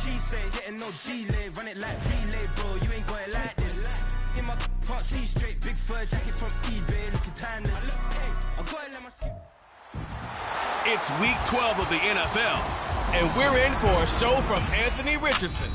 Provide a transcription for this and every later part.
she say, getting no delay, run it like relay, bro, you ain't got it like this. In my can't see straight, big fur jacket from eBay, looking timeless. I gotta let my skin. It's week 12 of the NFL, and we're in for a show from Anthony Richardson.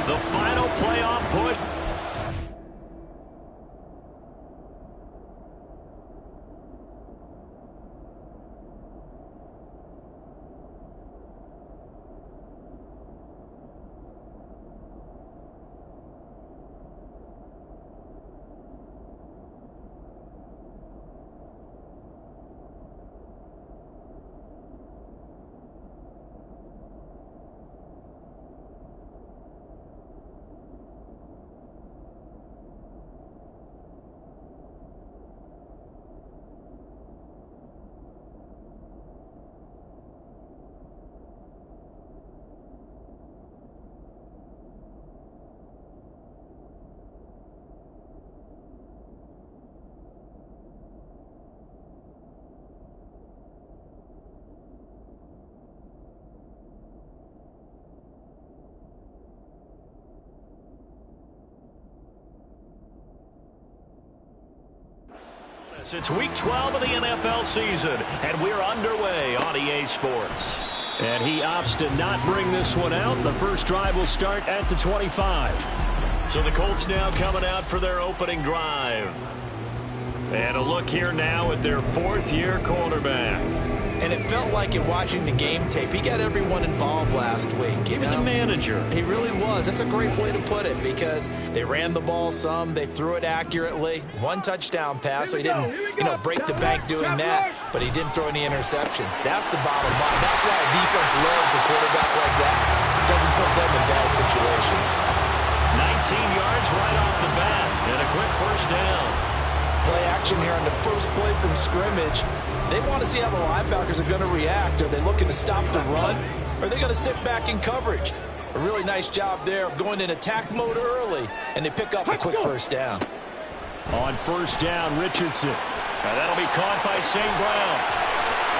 The final playoff push. It's week 12 of the NFL season, and we're underway on EA Sports. And he opts to not bring this one out. The first drive will start at the 25. So the Colts now coming out for their opening drive. And a look here now at their fourth-year quarterback. And it felt like in watching the game tape, he got everyone involved last week. He was a manager. He really was. That's a great way to put it because they ran the ball some, they threw it accurately. One touchdown pass, so he didn't, break the bank doing that, but he didn't throw any interceptions. That's the bottom line. That's why a defense loves a quarterback like that. Doesn't put them in bad situations. 19 yards right off the bat and a quick first down. Play action here on the first play from scrimmage. They want to see how the linebackers are going to react. Are they looking to stop the run? Or are they going to sit back in coverage? A really nice job there of going in attack mode early, and they pick up a quick first down. On first down, Richardson. Now that'll be caught by St. Brown.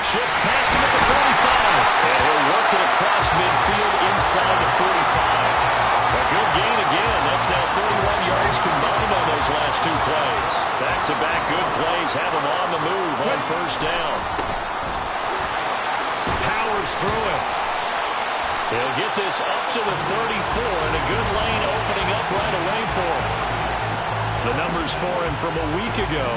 Shifts past him at the 45. And he'll work it across midfield inside the 45. A good gain again. That's now 31 yards combined on those last two plays. Back-to-back good plays have him on the move on first down. Powers through it. He'll get this up to the 34, and a good lane opening up right away for him. The numbers for him from a week ago,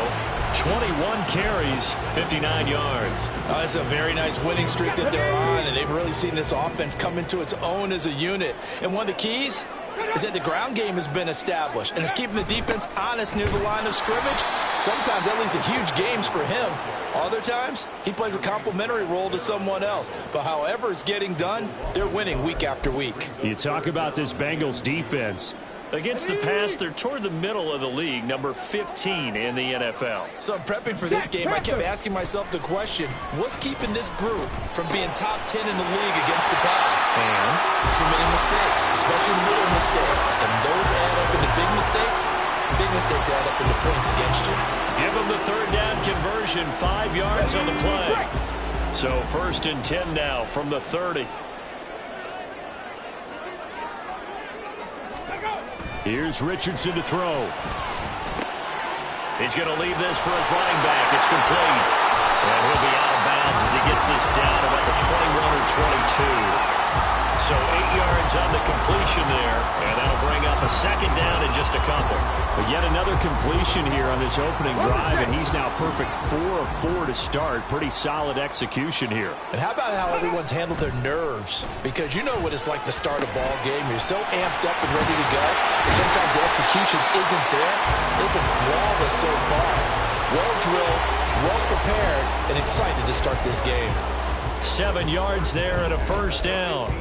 21 carries, 59 yards. That's a very nice winning streak that they're on, and they've really seen this offense come into its own as a unit. And one of the keys is that the ground game has been established, and it's keeping the defense honest near the line of scrimmage. Sometimes that leads to huge games for him. Other times, he plays a complementary role to someone else. But however it's getting done, they're winning week after week. You talk about this Bengals defense. Against the pass, they're toward the middle of the league, number 15 in the NFL. So I'm prepping for this game. I kept asking myself the question, what's keeping this group from being top 10 in the league against the pass? And too many mistakes, especially little mistakes. And those add up into big mistakes. Big mistakes add up into points against you. Give them the third down conversion, 5 yards on the play. So first and 10 now from the 30. Here's Richardson to throw. He's going to leave this for his running back. It's complete. And he'll be out of bounds as he gets this down about the 21 or 22. So 8 yards on the completion there, and that'll bring up a second down in just a couple. But yet another completion here on this opening drive, and he's now perfect 4 of 4 to start. Pretty solid execution here. And how about how everyone's handled their nerves? Because you know what it's like to start a ball game. You're so amped up and ready to go. And sometimes the execution isn't there. They've been flawless so far. Well drilled, well prepared, and excited to start this game. 7 yards there and a first down.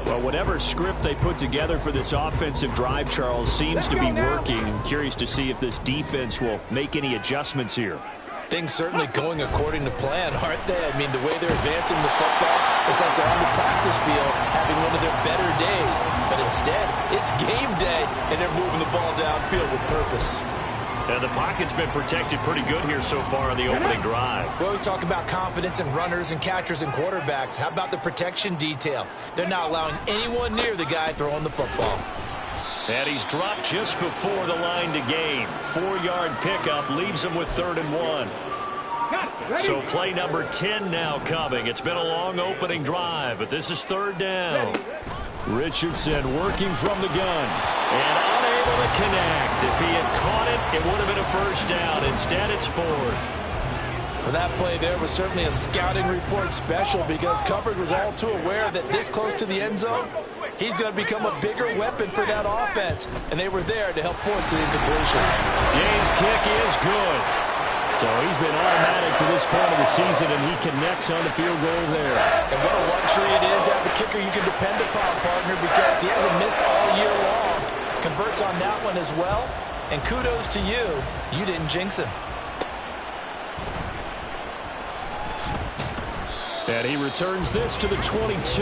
Well, whatever script they put together for this offensive drive, Charles, seems to be working. I'm curious to see if this defense will make any adjustments here. Things certainly going according to plan, aren't they? I mean, the way they're advancing the football, it's like they're on the practice field having one of their better days. It's game day, and they're moving the ball downfield with purpose. And the pocket's been protected pretty good here so far on the opening drive. We always talk about confidence in runners and catchers and quarterbacks. How about the protection detail? They're not allowing anyone near the guy throwing the football. And he's dropped just before the line to gain. 4-yard pickup leaves him with 3rd and 1. So play number 10 now coming. It's been a long opening drive, but this is 3rd down. Richardson working from the gun and unable to connect. If he had caught it, it would have been a 1st down. Instead, it's 4th. Well, that play there was certainly a scouting report special because coverage was all too aware that this close to the end zone, he's going to become a bigger weapon for that offense. And they were there to help force the incompletion. Gay's kick is good. So he's been automatic to this point of the season, and he connects on the field goal there. And what a luxury it is to have a kicker you can depend upon, partner, because he hasn't missed all year long. Converts on that one as well. And kudos to you. You didn't jinx him. And he returns this to the 22.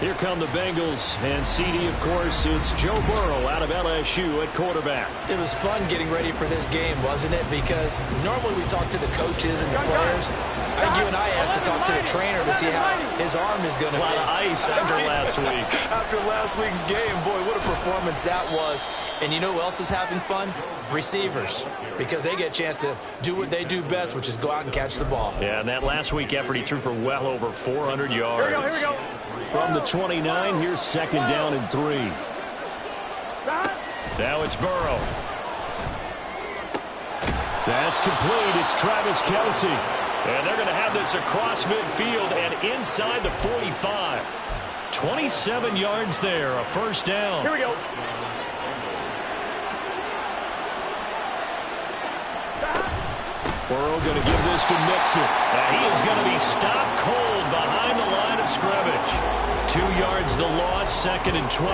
Here come the Bengals, and CD, of course, it's Joe Burrow out of LSU at quarterback. It was fun getting ready for this game, wasn't it? Because normally we talk to the coaches and the players. I think you and I asked to talk to the trainer to see how his arm is going to be. A lot of ice after last week. After last week's game, boy, what a performance that was. And you know who else is having fun? Receivers, because they get a chance to do what they do best, which is go out and catch the ball. Yeah, and that last week effort, he threw for well over 400 yards. Here we go. From the 29, here's 2nd down and 3. Now it's Burrow. That's complete. It's Travis Kelce. And they're going to have this across midfield and inside the 45. 27 yards there, a 1st down. Here we go. Burrow going to give this to Mixon. And he is going to be stopped cold behind the line of scrimmage. 2 yards the loss, 2nd and 12.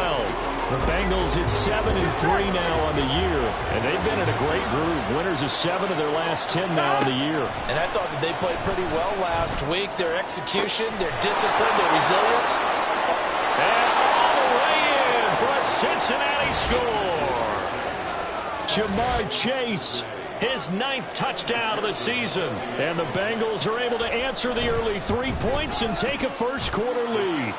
The Bengals at 7-3 now on the year. And they've been in a great groove. Winners of 7 of their last 10 now on the year. And I thought that they played pretty well last week. Their execution, their discipline, their resilience. And all the way in for a Cincinnati score. Jamar Chase. His 9th touchdown of the season. And the Bengals are able to answer the early 3 points and take a 1st quarter lead.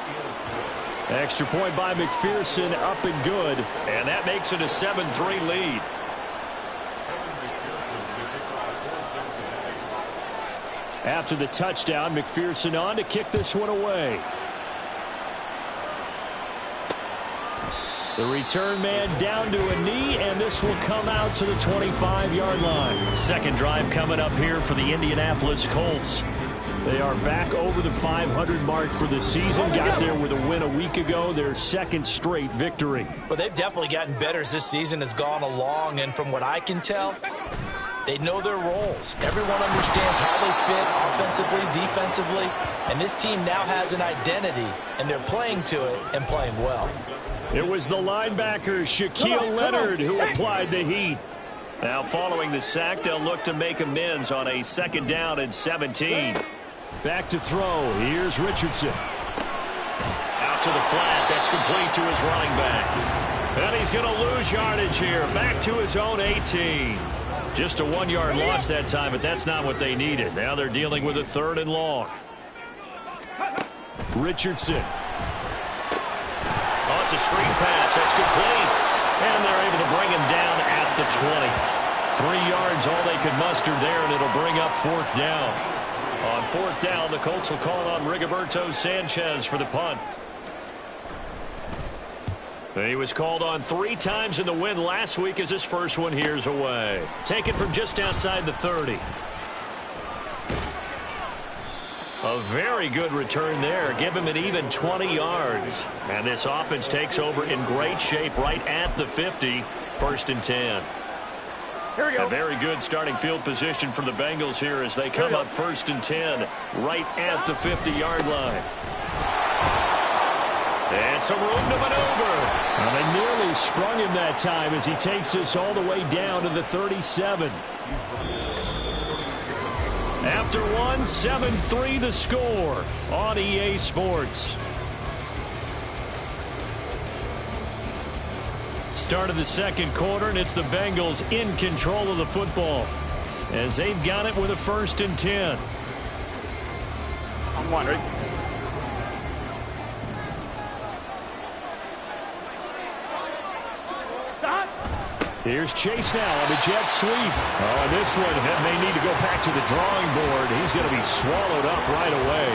Extra point by McPherson, up and good. And that makes it a 7-3 lead. After the touchdown, McPherson on to kick this one away. The return man down to a knee, and this will come out to the 25-yard line. 2nd drive coming up here for the Indianapolis Colts. They are back over the 500 mark for the season. Got there with a win a week ago, their 2nd straight victory. Well, they've definitely gotten better as this season has gone along, and from what I can tell, they know their roles. Everyone understands how they fit offensively, defensively, and this team now has an identity, and they're playing to it and playing well. It was the linebacker, Shaquille Leonard, who applied the heat. Now, following the sack, they'll look to make amends on a 2nd down and 17. Back to throw. Here's Richardson. Out to the flat. That's complete to his running back. And he's going to lose yardage here. Back to his own 18. Just a 1-yard loss that time, but that's not what they needed. Now they're dealing with a 3rd and long. Richardson. Oh, it's a screen pass. That's complete. And they're able to bring him down at the 20. 3 yards, all they could muster there, and it'll bring up 4th down. On 4th down, the Colts will call on Rigoberto Sanchez for the punt. He was called on 3 times in the win last week as his first one here's away. Taken from just outside the 30. A very good return there. Give him an even 20 yards. And this offense takes over in great shape right at the 50. 1st and 10. Here we go. A very good starting field position for the Bengals here as they come up 1st and 10 right at the 50-yard line. And some room to maneuver. Well, they nearly sprung him that time as he takes this all the way down to the 37. After one, 7-3 the score on EA Sports. Start of the second quarter, and it's the Bengals in control of the football as they've got it with a 1st and 10. I'm wondering. Here's Chase now on the jet sweep. Oh, and this one may need to go back to the drawing board. He's going to be swallowed up right away.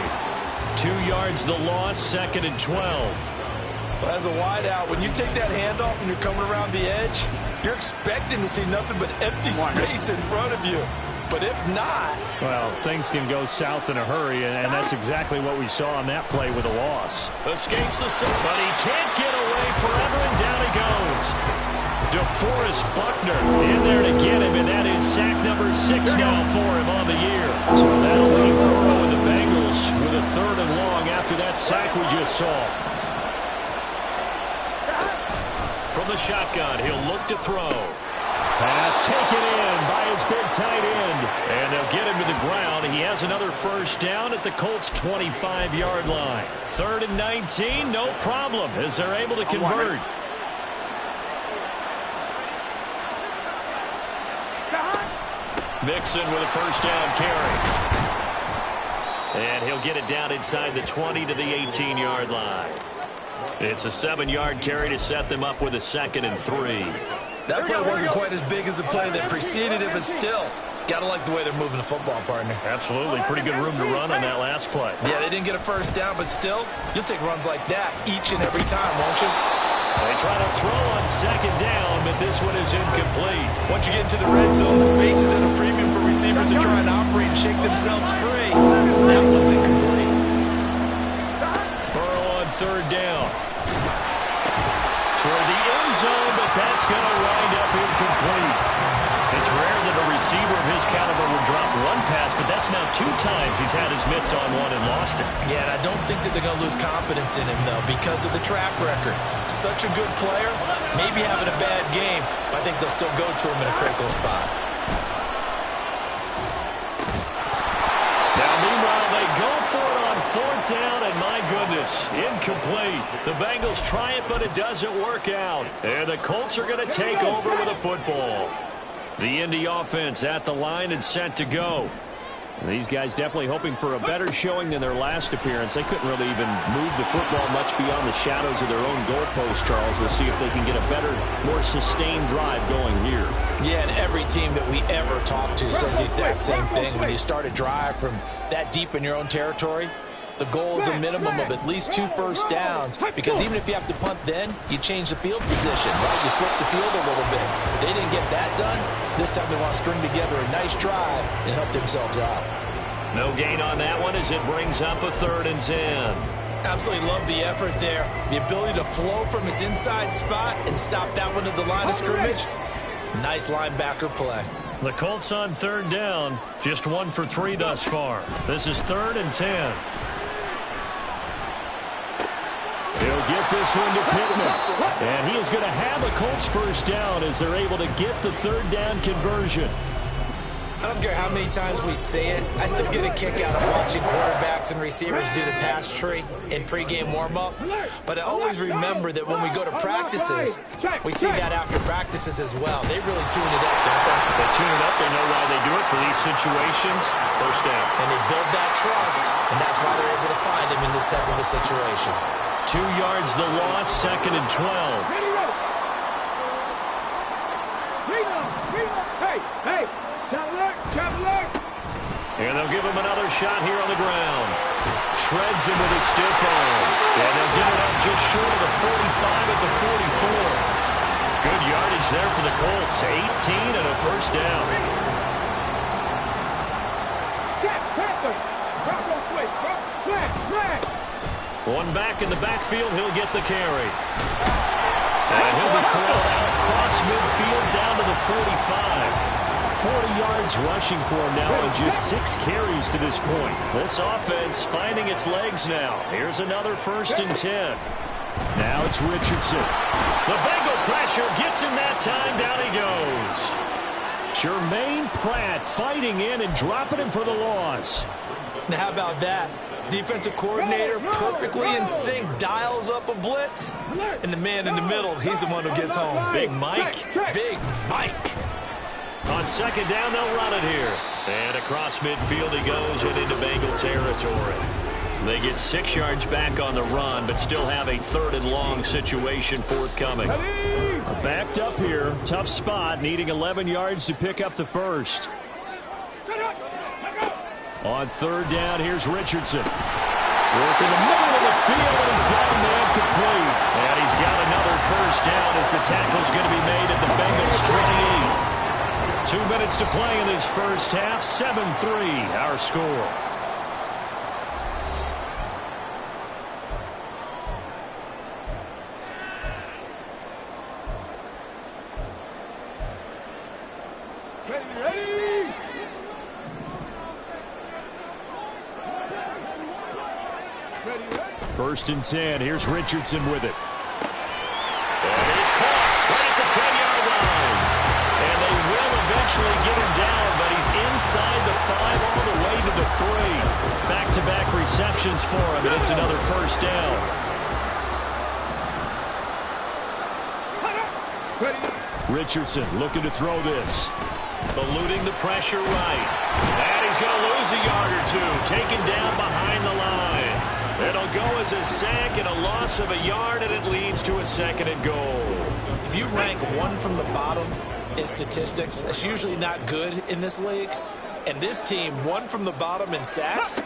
2 yards the loss, 2nd and 12. Well, as a wideout, when you take that handoff and you're coming around the edge, you're expecting to see nothing but empty space in front of you. But if not... Well, things can go south in a hurry, and that's exactly what we saw on that play with a loss. Escapes the set, but he can't get away forever, and down he goes. DeForest Buckner in there to get him, and that is sack number 6 now for him on the year. So that'll leave Burrow and the Bengals with a 3rd and long after that sack we just saw. From the shotgun, he'll look to throw. Pass taken in by his big tight end. And they'll get him to the ground. He has another 1st down at the Colts' 25-yard line. 3rd and 19, no problem, as they're able to convert. Mixon with a 1st down carry. And he'll get it down inside the 20 to the 18-yard line. It's a 7-yard carry to set them up with a 2nd and 3. That play wasn't quite as big as the play that preceded it, but still, gotta like the way they're moving the football, partner. Absolutely. Pretty good room to run on that last play. Yeah, they didn't get a 1st down, but still, you'll take runs like that each and every time, won't you? They try to throw on 2nd down, but this one is incomplete. Once you get into the red zone, space is at a premium for receivers to try and operate and shake themselves free. That one's incomplete. Burrow on 3rd down. Toward the end zone, but that's going to wind up incomplete. It's rare that a receiver of his caliber would drop one pass, but that's now 2 times he's had his mitts on one and lost it. Yeah, and I don't think that they're going to lose confidence in him, though, because of the track record. Such a good player, maybe having a bad game, but I think they'll still go to him in a critical spot. Now, meanwhile, they go for it on 4th down, and my goodness, incomplete. The Bengals try it, but it doesn't work out. And the Colts are going to take over with a football. The Indy offense at the line and set to go. And these guys definitely hoping for a better showing than their last appearance. They couldn't really even move the football much beyond the shadows of their own goalpost, Charles. We'll see if they can get a better, more sustained drive going here. Yeah, and every team that we ever talk to says the exact same thing. When you start a drive from that deep in your own territory, the goal is a minimum of at least 2 first downs, because even if you have to punt then, you change the field position, right? You flip the field a little bit. They didn't get that done. This time they want to string together a nice drive and help themselves out. No gain on that one as it brings up a 3rd and 10. Absolutely love the effort there. The ability to flow from his inside spot and stop that one at the line of scrimmage. Nice linebacker play. The Colts on 3rd down, just 1 for 3 thus far. This is 3rd and 10. He'll get this one to Pittman. And he is going to have a Colts 1st down as they're able to get the 3rd down conversion. I don't care how many times we say it, I still get a kick out of watching quarterbacks and receivers do the pass tree in pregame warm-up. But I always remember that when we go to practices, we see that after practices as well. They really tune it up, don't they? They tune it up. They know why they do it for these situations. 1st down. And they build that trust, and that's why they're able to find him in this type of a situation. 2 yards the loss, 2nd and 12. Hey! And they'll give him another shot here on the ground. Shreds him with a stiff arm. And they'll get it up just short of the 45 at the 44. Good yardage there for the Colts. 18 and a 1st down. One back in the backfield, he'll get the carry. And he'll be corralled out across midfield down to the 45. 40 yards rushing for him now and just 6 carries to this point. This offense finding its legs now. Here's another 1st and 10. Now it's Richardson. The Bengal pressure gets him that time. Down he goes. Jermaine Pratt fighting in and dropping him for the loss. Now, how about that? Defensive coordinator perfectly in sync, dials up a blitz, and the man in the middle, he's the one who gets home. Big Mike. Big Mike. On second down, they'll run it here. And across midfield he goes and into Bengal territory. They get 6 yards back on the run, but still have a 3rd and long situation forthcoming. Backed up here. Tough spot, needing 11 yards to pick up the first. On 3rd down, here's Richardson. Work in the middle of the field, and he's got a man complete. And he's got another first down as the tackle's going to be made at the Bengals 28. 2 minutes to play in this first half. 7-3, our score. Ready? 1st and 10. Here's Richardson with it. And he's caught right at the 10-yard line. And they will eventually get him down, but he's inside the 5 all the way to the 3. Back-to-back receptions for him, and it's another first down. Richardson looking to throw this. Eluding the pressure right. And he's going to lose a yard or 2. Taken down behind the line. It'll go as a sack and a loss of a yard, and it leads to a 2nd and goal. If you rank one from the bottom in statistics, that's usually not good in this league. And this team, 1 from the bottom in sacks,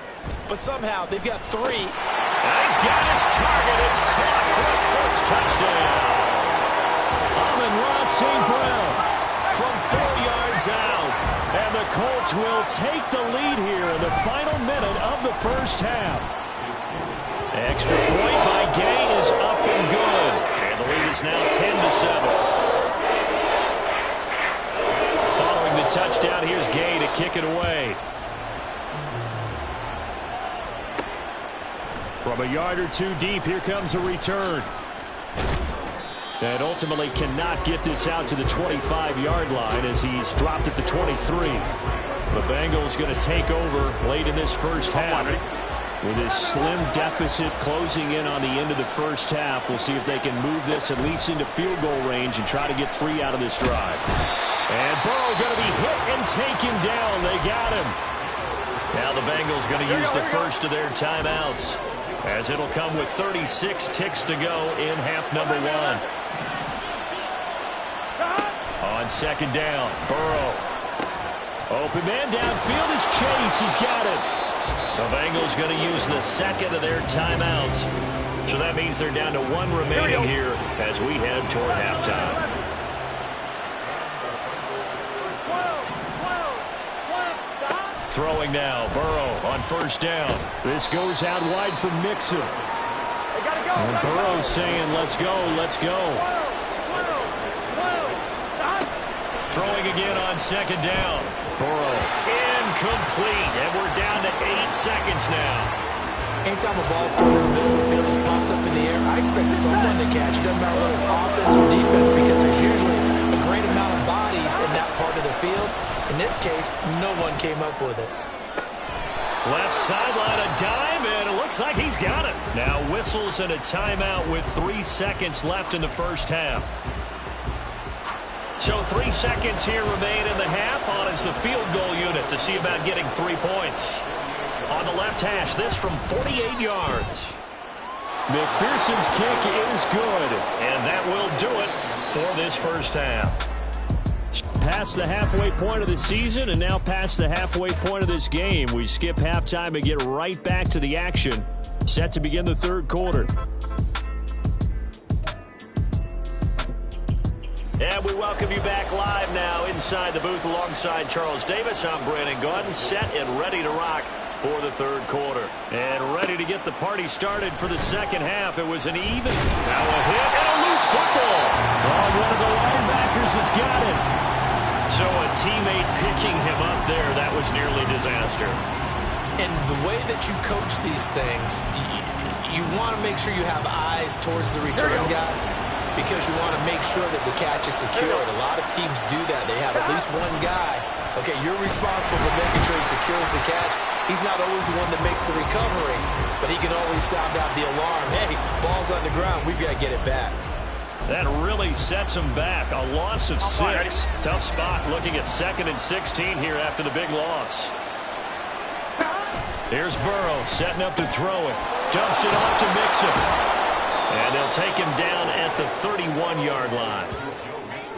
but somehow they've got 3. And he's got his target. It's caught for a Colts touchdown. Amon-Ra St. Brown from 4 yards out. And the Colts will take the lead here in the final minute of the first half. Extra point by Gay is up and good. And the lead is now 10-7. Following the touchdown, here's Gay to kick it away. From a yard or 2 deep, here comes a return. And ultimately cannot get this out to the 25-yard line as he's dropped at the 23. The Bengals going to take over late in this first half. With his slim deficit closing in on the end of the first half, we'll see if they can move this at least into field goal range and try to get 3 out of this drive. And Burrow going to be hit and taken down. They got him. Now the Bengals going to use the first of their timeouts, as it'll come with 36 ticks to go in half number 1. On second down, Burrow. Open man downfield is Chase. He's got it. The Bengals going to use the 2nd of their timeouts. So that means they're down to 1 remaining here as we head toward halftime. Throwing now, Burrow on 1st down. This goes out wide for Mixon. And Burrow's saying, let's go, let's go. Throwing again on 2nd down. Burrow incomplete, and we're down to 8 seconds now. Anytime a ball's thrown in the middle of the field, it's popped up in the air, I expect someone to catch. It doesn't matter whether it's offense or defense, because there's usually a great amount of bodies in that part of the field. In this case, no one came up with it. Left sideline, a dive, and it looks like he's got it. Now whistles and a timeout with 3 seconds left in the first half. So 3 seconds here remain in the half. On is the field goal unit to see about getting 3 points. On the left hash, this from 48 yards. McPherson's kick is good, and that will do it for this first half. Past the halfway point of the season and now past the halfway point of this game. We skip halftime and get right back to the action. Set to begin the 3rd quarter. And we welcome you back live now inside the booth alongside Charles Davis. I'm Brandon Gaudin, set and ready to rock for the 3rd quarter. And ready to get the party started for the 2nd half. It was an even. Now a hit and a loose football. Oh, one of the linebackers has got it. So a teammate picking him up there, that was nearly disaster. And the way that you coach these things, you want to make sure you have eyes towards the return guy, because you want to make sure that the catch is secured. A lot of teams do that. They have at least one guy. Okay, you're responsible for making sure he secures the catch. He's not always the one that makes the recovery, but he can always sound out the alarm. Hey, ball's on the ground. We've got to get it back. That really sets him back. A loss of 6. Tough spot looking at 2nd and 16 here after the big loss. Here's Burrow setting up to throw it. Dumps it off to Mixon. And they'll take him down at the 31-yard line.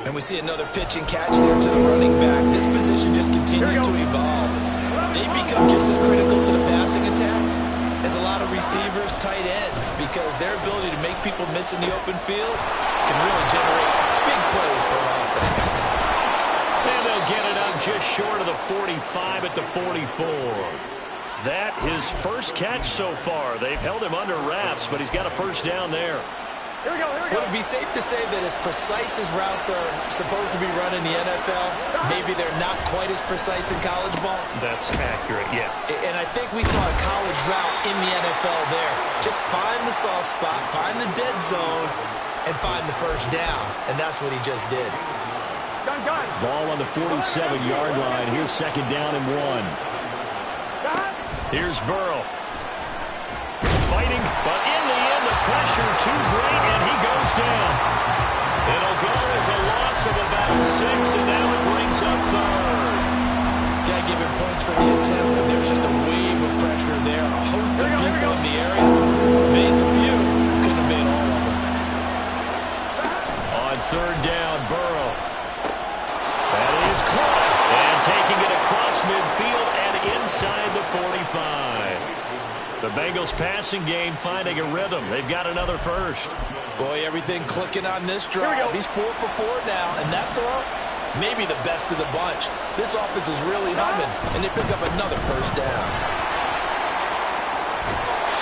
And we see another pitch and catch there to the running back. This position just continues to evolve. They become just as critical to the passing attack as a lot of receivers, tight ends, because their ability to make people miss in the open field can really generate big plays for an offense. And they'll get it up just short of the 45 at the 44. That his first catch so far. They've held him under wraps, but he's got a first down there. Would it be safe to say that as precise as routes are supposed to be run in the NFL, maybe they're not quite as precise in college ball? That's accurate, yeah. And I think we saw a college route in the NFL there. Just find the soft spot, find the dead zone, and find the first down. And that's what he just did. Ball on the 47-yard line. Here's 2nd down and 1. Here's Burrow. Fighting, but in the end, the pressure too great, and he goes down. It'll go as a loss of about 6, and now it brings up 3rd. Got to give him points for the attempt, but there's just a wave of pressure there. A host of people in the area. Made some few. Couldn't have made all of them. On 3rd down, Burrow. That is caught. And taking it across midfield and inside the 45. The Bengals passing game finding a rhythm. They've got another first. Boy, everything clicking on this drive. He's 4 for 4 now, and that throw, maybe the best of the bunch. This offense is really humming, and they pick up another first down.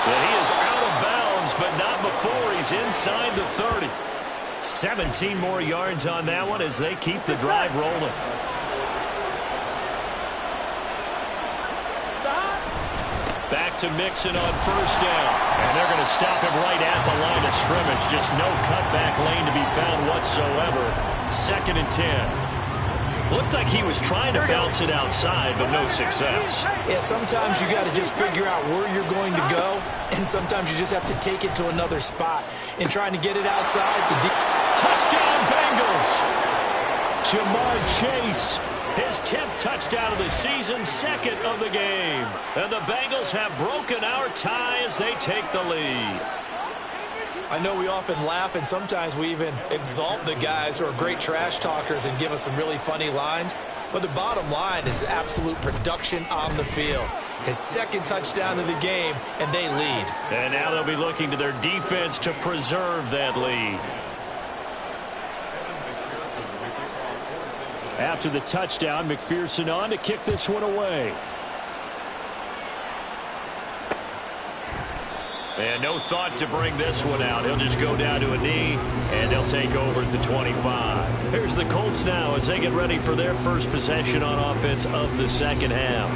Well, he is out of bounds, but not before he's inside the 30. 17 more yards on that one as they keep the drive rolling. Back to Mixon on first down. And they're going to stop him right at the line of scrimmage. Just no cutback lane to be found whatsoever. 2nd and 10. Looked like he was trying to bounce it outside, but no success. Yeah, sometimes you got to just figure out where you're going to go, and sometimes you just have to take it to another spot. And trying to get it outside the touchdown Bengals. Jamar Chase. His 10th touchdown of the season, 2nd of the game. And the Bengals have broken our tie as they take the lead. I know we often laugh, and sometimes we even exalt the guys who are great trash talkers and give us some really funny lines. But the bottom line is absolute production on the field. His 2nd touchdown of the game, and they lead. And now they'll be looking to their defense to preserve that lead. After the touchdown, McPherson on to kick this one away. And no thought to bring this one out. He'll just go down to a knee, and they'll take over at the 25. Here's the Colts now as they get ready for their first possession on offense of the 2nd half.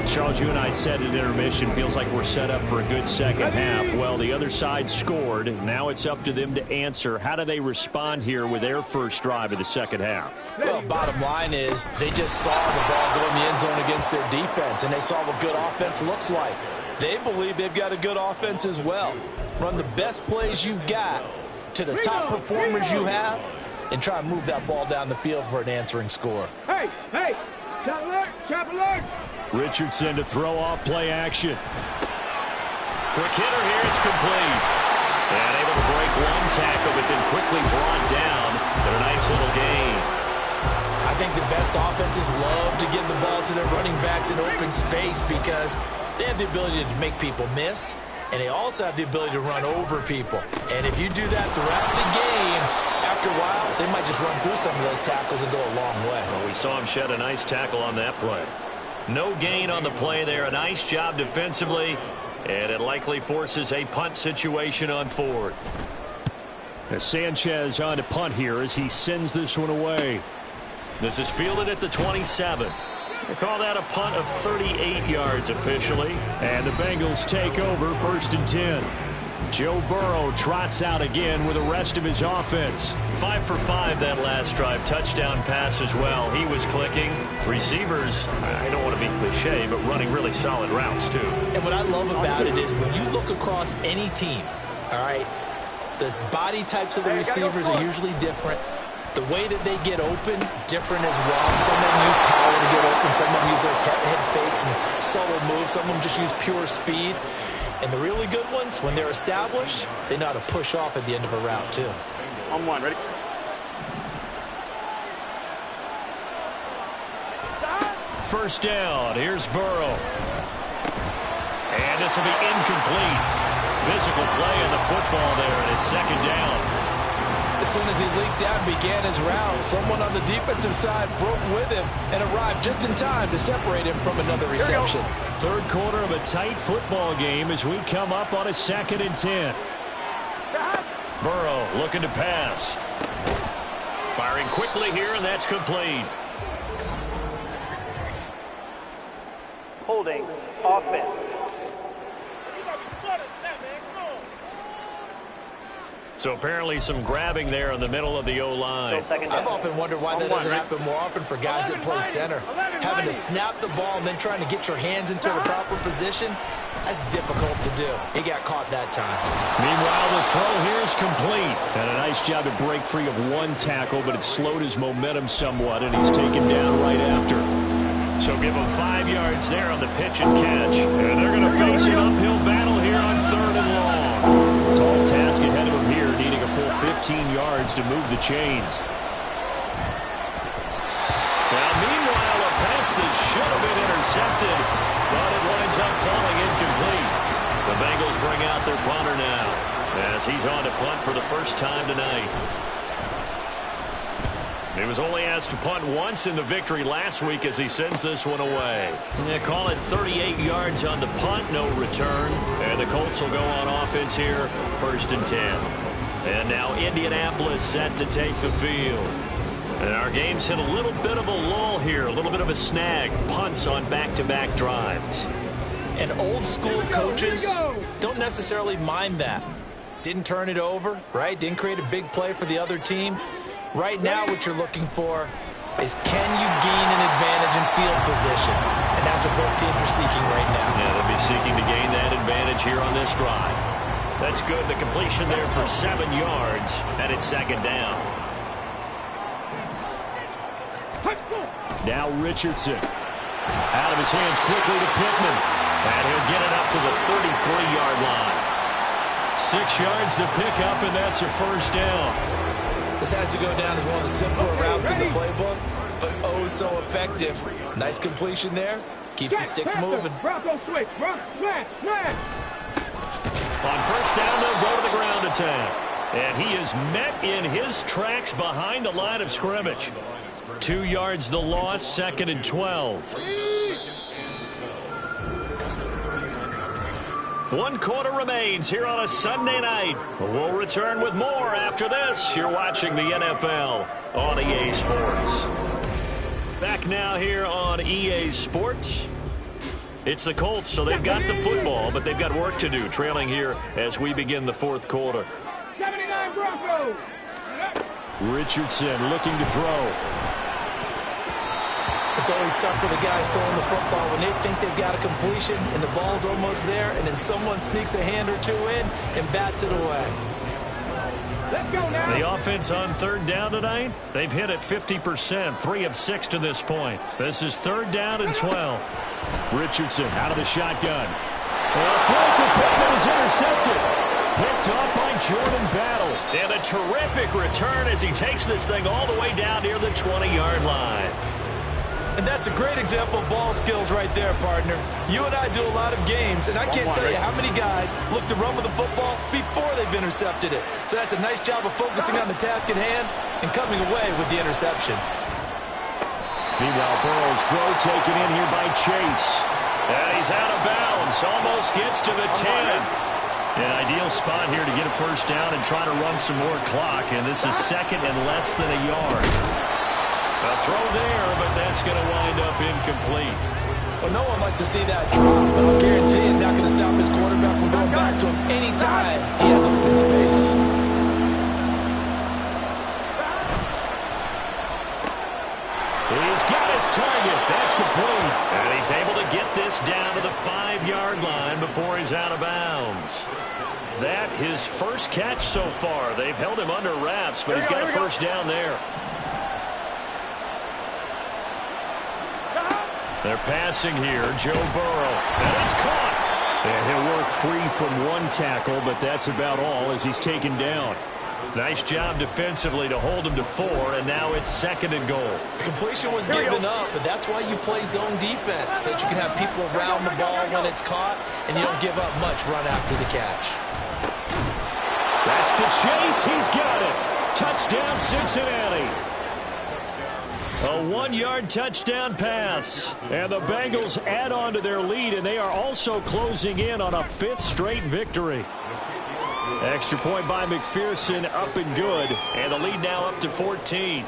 Charles, you and I said at intermission, feels like we're set up for a good 2nd half. Well, the other side scored. Now it's up to them to answer. How do they respond here with their first drive of the 2nd half? Well, bottom line is they just saw the ball go in the end zone against their defense, and they saw what good offense looks like. They believe they've got a good offense as well. Run the best plays you've got to the top performers you have, and try and move that ball down the field for an answering score. Hey, trap alert! Richardson to throw off play action. Quick hitter here, it's complete. And able to break one tackle, but then quickly brought down. But a nice little gain. I think the best offenses love to give the ball to their running backs in open space because they have the ability to make people miss, and they also have the ability to run over people. And if you do that throughout the game, after a while, they might just run through some of those tackles and go a long way. Well, we saw him shed a nice tackle on that play. No gain on the play there. A nice job defensively, and it likely forces a punt situation on 4th. As Sanchez on to punt here as he sends this one away. This is fielded at the 27. They call that a punt of 38 yards officially. And the Bengals take over 1st and 10. Joe Burrow trots out again with the rest of his offense. 5 for 5 that last drive. Touchdown pass as well. He was clicking. Receivers, I don't want to be cliche, but running really solid routes too. And what I love about it is when you look across any team, all right, the body types of the receivers are usually different. The way that they get open, different as well. Some of them use power to get open. Some of them use those head fakes and subtle moves. Some of them just use pure speed. And the really good ones, when they're established, they know how to push off at the end of a route, too. On one, ready? First down. Here's Burrow. And this will be incomplete. Physical play in the football there, and it's second down. As soon as he leaked out and began his route, someone on the defensive side broke with him and arrived just in time to separate him from another reception. Third quarter of a tight football game as we come up on a 2nd and 10. Burrow looking to pass. Firing quickly here, and that's complete. Holding offense. So apparently some grabbing there in the middle of the O-line. I've often wondered why that doesn't happen more often for guys that play center. Having to snap the ball and then trying to get your hands into the proper position, that's difficult to do. He got caught that time. Meanwhile, the throw here is complete. And a nice job to break free of one tackle, but it slowed his momentum somewhat, and he's taken down right after. So give him 5 yards there on the pitch and catch. And they're going to face an uphill battle here on 3rd and long. Tall task ahead of him here, needing a full 15 yards to move the chains. Now, meanwhile, a pass that should have been intercepted, but it winds up falling incomplete. The Bengals bring out their punter now, as he's on to punt for the first time tonight. He was only asked to punt once in the victory last week as he sends this one away. They call it 38 yards on the punt, no return. And the Colts will go on offense here, 1st and 10. And now Indianapolis set to take the field. And our game's hit a little bit of a lull here, a little bit of a snag. Punts on back-to-back drives. And old school coaches don't necessarily mind that. Didn't turn it over, right? Didn't create a big play for the other team. Right now, what you're looking for is can you gain an advantage in field position? And that's what both teams are seeking right now. Yeah, they'll be seeking to gain that advantage here on this drive. That's good. The completion there for 7 yards, and it's 2nd down. Now Richardson. Out of his hands quickly to Pittman. And he'll get it up to the 33-yard line. 6 yards to pick up, and that's a first down. This has to go down as one of the simpler routes in the playbook, but oh so effective. Nice completion there. Keeps the sticks moving. Bronco switch. Smash. On first down, they'll go to the ground attack. And he is met in his tracks behind the line of scrimmage. 2 yards the loss, 2nd and 12. 1 quarter remains here on a Sunday night. We'll return with more after this. You're watching the NFL on EA Sports. Back now here on EA Sports. It's the Colts, so they've got the football, but they've got work to do, trailing here as we begin the 4th quarter. 79 Broncos. Richardson looking to throw. It's always tough for the guys throwing the football when they think they've got a completion and the ball's almost there, and then someone sneaks a hand or two in and bats it away. Let's go now. The offense on 3rd down tonight, they've hit it 50%, 3 of 6 to this point. This is 3rd down and 12. Richardson out of the shotgun. The throw for Pittman is intercepted. Picked off by Jordan Battle. And a terrific return as he takes this thing all the way down near the 20-yard line. And that's a great example of ball skills right there, partner. You and I do a lot of games, and I can't tell you how many guys look to run with the football before they've intercepted it. So that's a nice job of focusing on the task at hand and coming away with the interception. Meanwhile, Burrow's throw taken in here by Chase. And he's out of bounds. Almost gets to the 10. An ideal spot here to get a first down and try to run some more clock. And this is 2nd and less than a yard. A throw there, but that's going to wind up incomplete. Well, no one likes to see that drop, but I'll guarantee it's not going to stop his quarterback from going back to him anytime he has open space. He's got his target. That's complete. And he's able to get this down to the 5-yard line before he's out of bounds. That his first catch so far. They've held him under wraps, but he's got a first down there. They're passing here. Joe Burrow. And it's caught. And he'll work free from one tackle, but that's about all as he's taken down. Nice job defensively to hold him to 4, and now it's 2nd and goal. Completion was given up, but that's why you play zone defense, so that you can have people around the ball when it's caught, and you don't give up much run after the catch. That's to Chase. He's got it. Touchdown, Cincinnati. A 1-yard touchdown pass. And the Bengals add on to their lead, and they are also closing in on a 5th straight victory. Extra point by McPherson, up and good. And the lead now up to 14.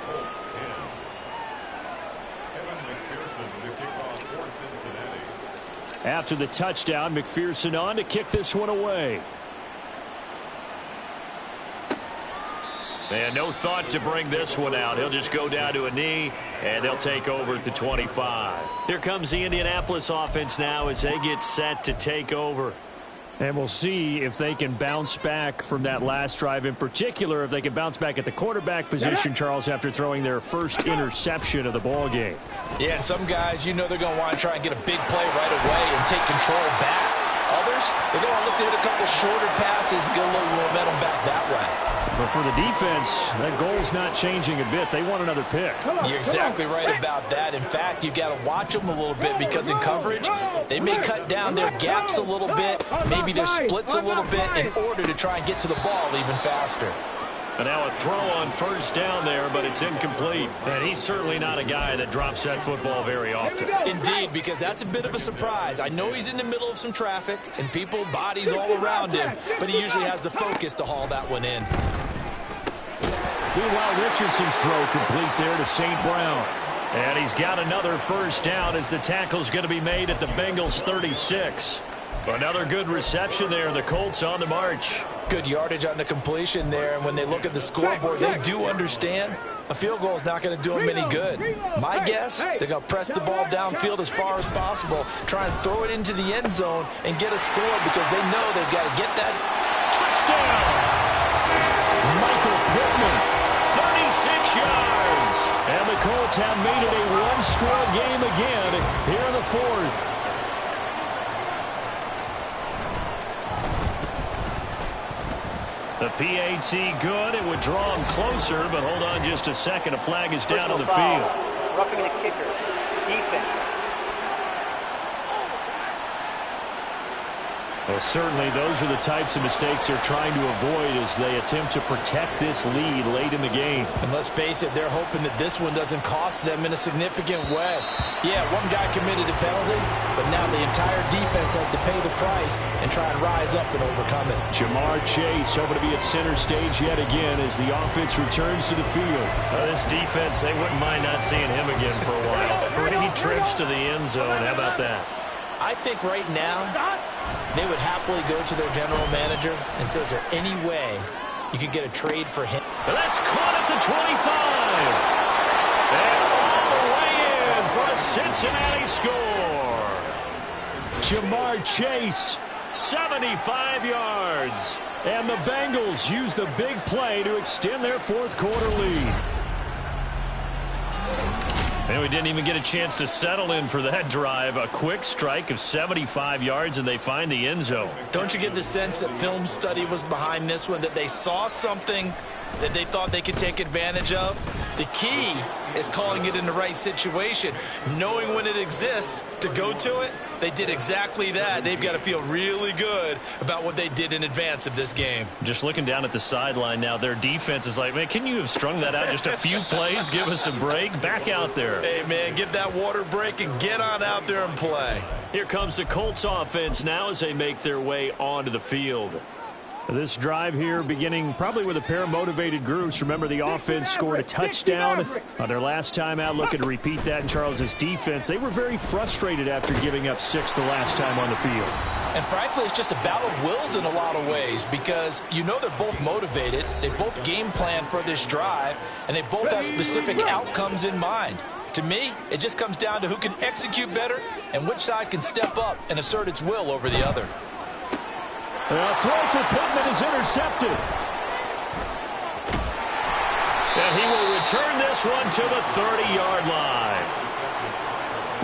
After the touchdown, McPherson on to kick this one away. And no thought to bring this one out. He'll just go down to a knee, and they'll take over at the 25. Here comes the Indianapolis offense now as they get set to take over. And we'll see if they can bounce back from that last drive. In particular, if they can bounce back at the quarterback position, Charles, after throwing their first interception of the ball game. Yeah, and some guys, you know they're going to want to try and get a big play right away and take control back. Others, they're going to look to hit a couple shorter passes, get a little momentum back that way. But for the defense, that goal's not changing a bit. They want another pick. You're exactly right about that. In fact, you've got to watch them a little bit because in coverage, they may cut down their gaps a little bit, maybe their splits a little bit in order to try and get to the ball even faster. And now a throw on first down there, but it's incomplete. And he's certainly not a guy that drops that football very often. Indeed, because that's a bit of a surprise. I know he's in the middle of some traffic and people, bodies all around him, but he usually has the focus to haul that one in. Meanwhile, Richardson's throw complete there to St. Brown. And he's got another first down as the tackle's going to be made at the Bengals 36. Another good reception there. The Colts on the march. Good yardage on the completion there, and when they look at the scoreboard, they do understand a field goal is not going to do them any good. My guess, they're going to press the ball downfield as far as possible, try and throw it into the end zone and get a score because they know they've got to get that touchdown. Michael Pittman, 36 yards. And the Colts have made it a one-score game again here in the 4th. The PAT good. It would draw him closer, but hold on just a second. A flag is down on the field. Roughing the kicker. Defense. Well, certainly those are the types of mistakes they're trying to avoid as they attempt to protect this lead late in the game. And let's face it, they're hoping that this one doesn't cost them in a significant way. Yeah, one guy committed a penalty, but now the entire defense has to pay the price and try and rise up and overcome it. Jamar Chase hoping to be at center stage yet again as the offense returns to the field. This defense, they wouldn't mind not seeing him again for a while. 3 trips to the end zone. How about that? I think right now they would happily go to their general manager and say, is there any way you could get a trade for him? But that's caught at the 25. And all the way in for a Cincinnati score. Jamar Chase, 75 yards. And the Bengals use the big play to extend their 4th quarter lead. And we didn't even get a chance to settle in for that drive. A quick strike of 75 yards, and they find the end zone. Don't you get the sense that film study was behind this one, that they saw something that they thought they could take advantage of? The key is calling it in the right situation, knowing when it exists to go to it. They did exactly that. They've got to feel really good about what they did in advance of this game. Just looking down at the sideline now, their defense is like, man, can you have strung that out just a few plays? Give us a break. Back out there. Hey, man, give that water break and get on out there and play. Here comes the Colts offense now as they make their way onto the field. This drive here beginning probably with a pair of motivated groups. Remember, the offense scored a touchdown on their last time out. Looking to repeat that in Charles's defense. They were very frustrated after giving up 6 the last time on the field. And frankly, it's just a battle of wills in a lot of ways because you know they're both motivated. They both game plan for this drive, and they both have specific outcomes in mind. To me, it just comes down to who can execute better and which side can step up and assert its will over the other. The throw for Pittman is intercepted. And he will return this one to the 30-yard line.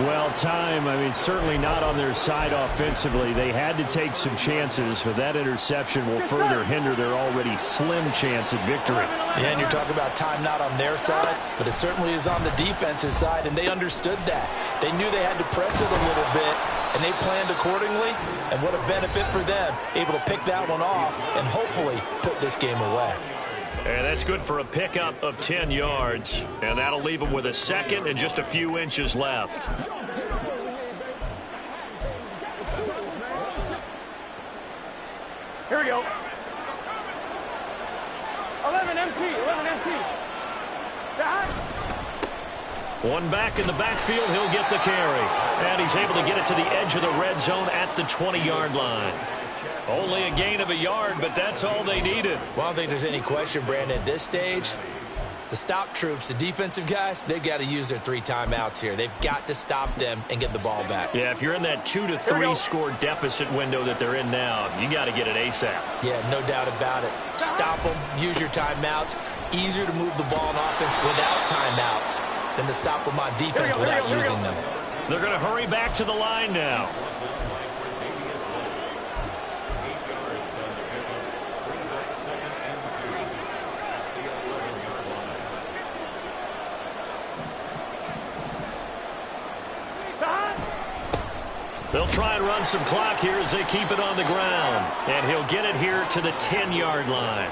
Well, certainly not on their side offensively. They had to take some chances, but that interception will further hinder their already slim chance at victory. Yeah, and you're talking about time not on their side, but it certainly is on the defense's side, and they understood that. They knew they had to press it a little bit, and they planned accordingly, and what a benefit for them, able to pick that one off and hopefully put this game away. And that's good for a pickup of 10 yards, and that'll leave them with a second and just a few inches left. Here we go. 11 MT. One back in the backfield, he'll get the carry. And he's able to get it to the edge of the red zone at the 20-yard line. Only a gain of a yard, but that's all they needed. Well, I don't think there's any question, Brandon, at this stage, the stop troops, the defensive guys, they've got to use their 3 timeouts here. They've got to stop them and get the ball back. Yeah, if you're in that 2 to 3 score deficit window that they're in now, you got to get it ASAP. Yeah, no doubt about it. Stop them, use your timeouts. Easier to move the ball on offense without timeouts than to stop them on defense without using them. They're going to hurry back to the line now. They'll try and run some clock here as they keep it on the ground. And he'll get it here to the 10-yard line.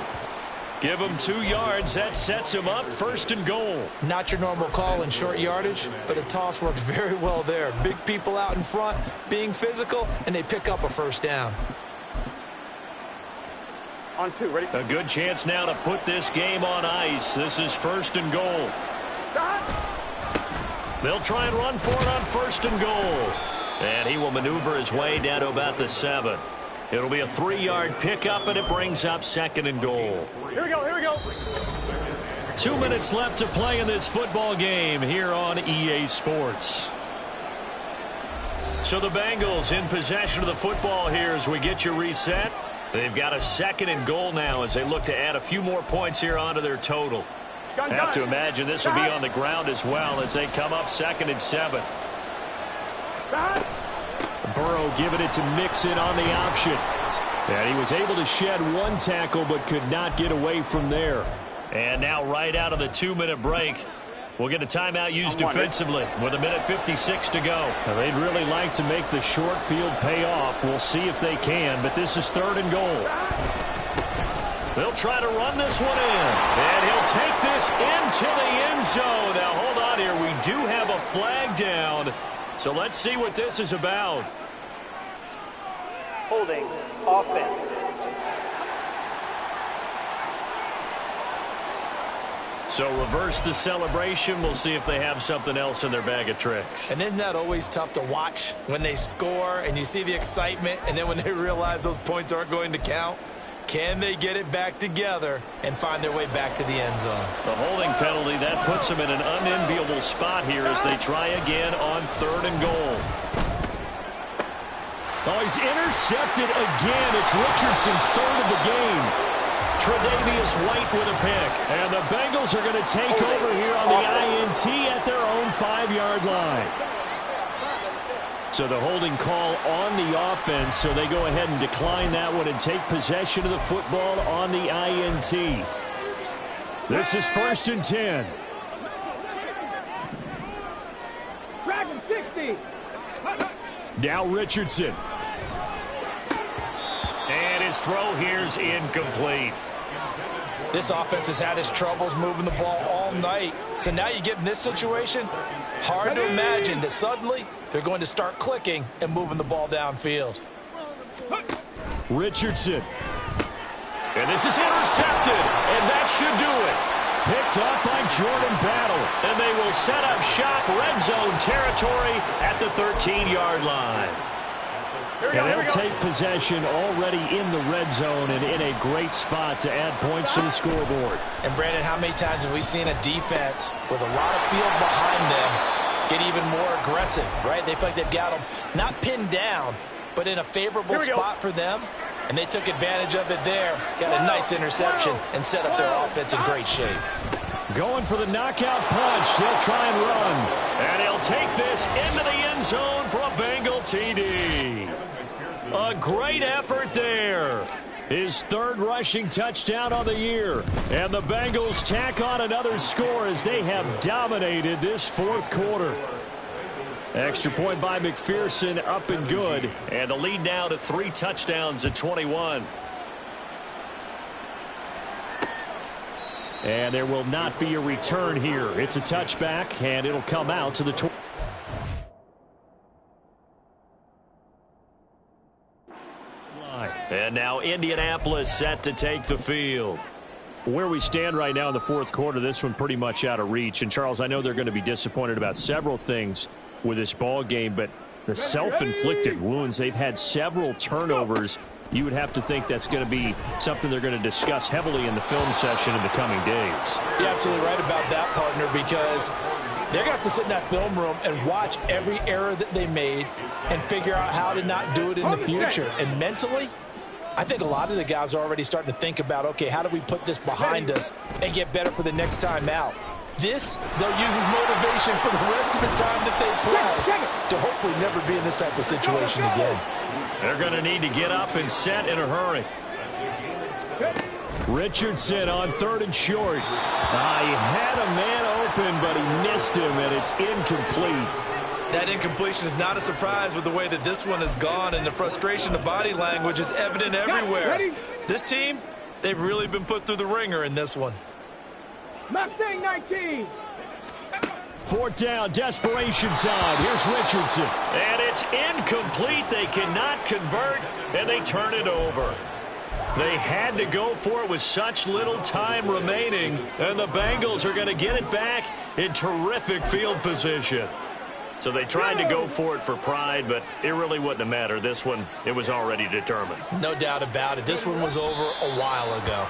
Give him 2 yards. That sets him up 1st and goal. Not your normal call in short yardage, but the toss works very well there. Big people out in front, being physical, and they pick up a 1st down. On 2, ready? A good chance now to put this game on ice. This is 1st and goal. They'll try and run for it on 1st and goal. And he will maneuver his way down to about the 7. It'll be a 3-yard pickup, and it brings up 2nd and goal. Here we go. 2 minutes left to play in this football game here on EA Sports. So the Bengals in possession of the football here as we get you reset. They've got a 2nd and goal now as they look to add a few more points here onto their total. Have to imagine this will be on the ground as well as they come up 2nd and 7. Burrow giving it to Mixon on the option. And he was able to shed 1 tackle but could not get away from there. And now right out of the 2-minute break, we'll get a timeout used defensively with 1:56 to go. Now, they'd really like to make the short field pay off. We'll see if they can, but this is 3rd and goal. They'll try to run this one in. And he'll take this into the end zone. Now, hold on here. We do have a flag down. So let's see what this is about. Holding offense. So reverse the celebration. We'll see if they have something else in their bag of tricks. And isn't that always tough to watch when they score and you see the excitement and then when they realize those points aren't going to count? Can they get it back together and find their way back to the end zone? The holding penalty, that puts them in an unenviable spot here as they try again on 3rd and goal. Oh, he's intercepted again. It's Richardson's 3rd of the game. Tre'Davious White with a pick. And the Bengals are going to take over here on the INT at their own 5-yard line. So the holding call on the offense, so they go ahead and decline that one and take possession of the football on the INT. This is 1st and 10. Dragon 60. Now Richardson. And his throw here's incomplete. This offense has had its troubles moving the ball all night. So now you get in this situation, hard to imagine that suddenly they're going to start clicking and moving the ball downfield. Richardson. And this is intercepted, and that should do it. Picked up by Jordan Battle, and they will set up shop red zone territory at the 13-yard line. And they'll take possession already in the red zone and in a great spot to add points to the scoreboard. And, Brandon, how many times have we seen a defense with a lot of field behind them get even more aggressive, right? They feel like they've got them not pinned down, but in a favorable spot for them. And they took advantage of it there. Got a nice interception and set up their offense in great shape. Going for the knockout punch. They'll try and run. And he'll take this into the end zone for a Bengal TD. A great effort there. His third rushing touchdown on the year. And the Bengals tack on another score as they have dominated this fourth quarter. Extra point by McPherson, up and good. And the lead now to 3 touchdowns at 21. And there will not be a return here. It's a touchback, and it'll come out to the 20. And now Indianapolis set to take the field. Where we stand right now in the fourth quarter, this one pretty much out of reach. And, Charles, I know they're going to be disappointed about several things with this ball game, but the self-inflicted wounds, they've had several turnovers. You would have to think that's going to be something they're going to discuss heavily in the film session in the coming days. You're absolutely right about that, partner, because they're going to have to sit in that film room and watch every error that they made and figure out how to not do it in the future. And mentally, I think a lot of the guys are already starting to think about, okay, how do we put this behind us and get better for the next time out? This, they'll use as motivation for the rest of the time that they play to hopefully never be in this type of situation again. They're going to need to get up and set in a hurry. Richardson on 3rd and short. He had a man open, but he missed him, and it's incomplete. That incompletion is not a surprise with the way that this one has gone, and the frustration of body language is evident everywhere. This team, they've really been put through the ringer in this one. Mustang 19. 4th down, desperation time. Here's Richardson. And it's incomplete. They cannot convert, and they turn it over. They had to go for it with such little time remaining, and the Bengals are going to get it back in terrific field position. So they tried to go for it for pride, but it really wouldn't have mattered. This one, it was already determined. No doubt about it. This one was over a while ago.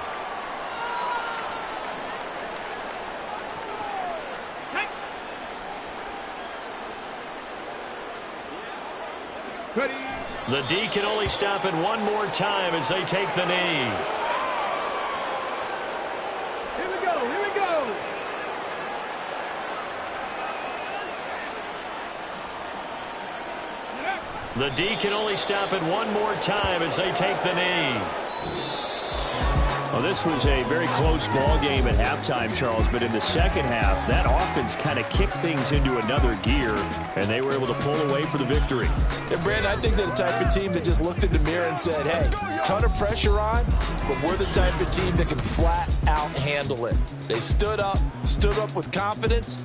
Ready. The D can only stop it one more time as they take the knee. Here we go. Here we go. The D can only stop it one more time as they take the knee. Well, this was a very close ball game at halftime, Charles, but in the second half, that offense kind of kicked things into another gear, and they were able to pull away for the victory. And, Brandon, I think they're the type of team that just looked in the mirror and said, hey, ton of pressure on, but we're the type of team that can flat out handle it. They stood up with confidence.